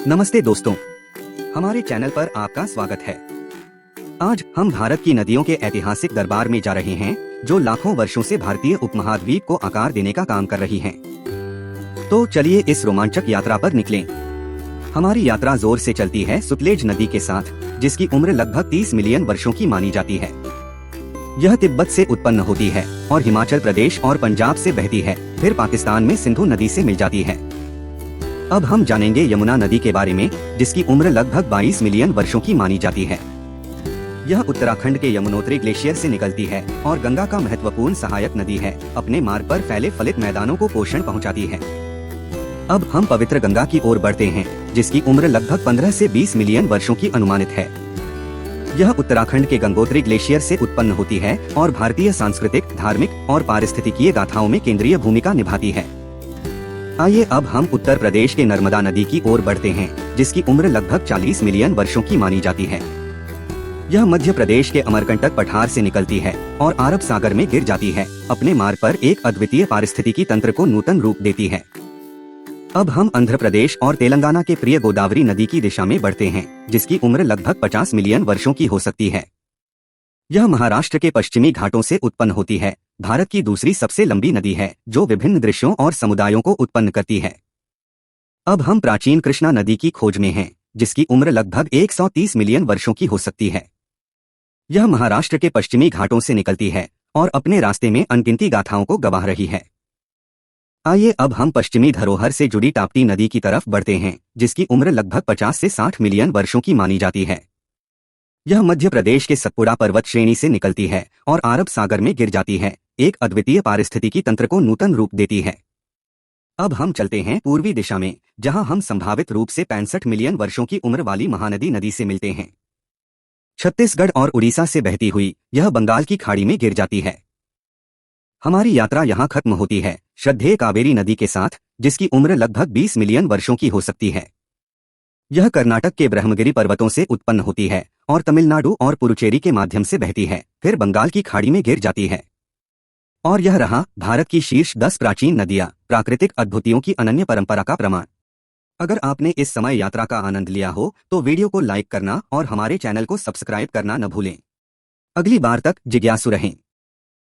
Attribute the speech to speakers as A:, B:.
A: नमस्ते दोस्तों, हमारे चैनल पर आपका स्वागत है। आज हम भारत की नदियों के ऐतिहासिक दरबार में जा रहे हैं, जो लाखों वर्षों से भारतीय उपमहाद्वीप को आकार देने का काम कर रही हैं। तो चलिए इस रोमांचक यात्रा पर निकलें। हमारी यात्रा जोर से चलती है सुतलेज नदी के साथ, जिसकी उम्र लगभग 30 मिलियन वर्षों की मानी जाती है। यह तिब्बत से उत्पन्न होती है और हिमाचल प्रदेश और पंजाब से बहती है, फिर पाकिस्तान में सिंधु नदी से मिल जाती है। अब हम जानेंगे यमुना नदी के बारे में, जिसकी उम्र लगभग 22 मिलियन वर्षों की मानी जाती है। यह उत्तराखंड के यमुनोत्री ग्लेशियर से निकलती है और गंगा का महत्वपूर्ण सहायक नदी है। अपने मार्ग पर फैले फलित मैदानों को पोषण पहुंचाती है। अब हम पवित्र गंगा की ओर बढ़ते हैं, जिसकी उम्र लगभग 15 से 20 मिलियन वर्षों की अनुमानित है। यह उत्तराखंड के गंगोत्री ग्लेशियर से उत्पन्न होती है और भारतीय सांस्कृतिक, धार्मिक और पारिस्थितिकीय गाथाओं में केंद्रीय भूमिका निभाती है। आइए अब हम उत्तर प्रदेश के नर्मदा नदी की ओर बढ़ते हैं, जिसकी उम्र लगभग 40 मिलियन वर्षों की मानी जाती है। यह मध्य प्रदेश के अमरकंटक पठार से निकलती है और अरब सागर में गिर जाती है। अपने मार्ग पर एक अद्वितीय पारिस्थितिकी तंत्र को नूतन रूप देती है। अब हम आंध्र प्रदेश और तेलंगाना के प्रिय गोदावरी नदी की दिशा में बढ़ते हैं, जिसकी उम्र लगभग 50 मिलियन वर्षों की हो सकती है। यह महाराष्ट्र के पश्चिमी घाटों से उत्पन्न होती है। भारत की दूसरी सबसे लंबी नदी है, जो विभिन्न दृश्यों और समुदायों को उत्पन्न करती है। अब हम प्राचीन कृष्णा नदी की खोज में हैं, जिसकी उम्र लगभग 130 मिलियन वर्षों की हो सकती है। यह महाराष्ट्र के पश्चिमी घाटों से निकलती है और अपने रास्ते में अनगिनती गाथाओं को गवाह रही है। आइए अब हम पश्चिमी धरोहर से जुड़ी ताप्ती नदी की तरफ बढ़ते हैं, जिसकी उम्र लगभग 50 से 60 मिलियन वर्षों की मानी जाती है। यह मध्य प्रदेश के सतपुड़ा पर्वत श्रेणी से निकलती है और अरब सागर में गिर जाती है, एक अद्वितीय पारिस्थितिकी तंत्र को नूतन रूप देती है। अब हम चलते हैं पूर्वी दिशा में, जहां हम संभावित रूप से 65 मिलियन वर्षों की उम्र वाली महानदी नदी से मिलते हैं। छत्तीसगढ़ और उड़ीसा से बहती हुई यह बंगाल की खाड़ी में गिर जाती है। हमारी यात्रा यहां खत्म होती है श्रद्धेय कावेरी नदी के साथ, जिसकी उम्र लगभग 20 मिलियन वर्षों की हो सकती है। यह कर्नाटक के ब्रह्मगिरी पर्वतों से उत्पन्न होती है और तमिलनाडु और पुडुचेरी के माध्यम से बहती है, फिर बंगाल की खाड़ी में गिर जाती है। और यह रहा भारत की शीर्ष 10 प्राचीन नदियां, प्राकृतिक अद्भुतियों की अनन्य परंपरा का प्रमाण। अगर आपने इस समय यात्रा का आनंद लिया हो, तो वीडियो को लाइक करना और हमारे चैनल को सब्सक्राइब करना न भूलें। अगली बार तक जिज्ञासु रहें।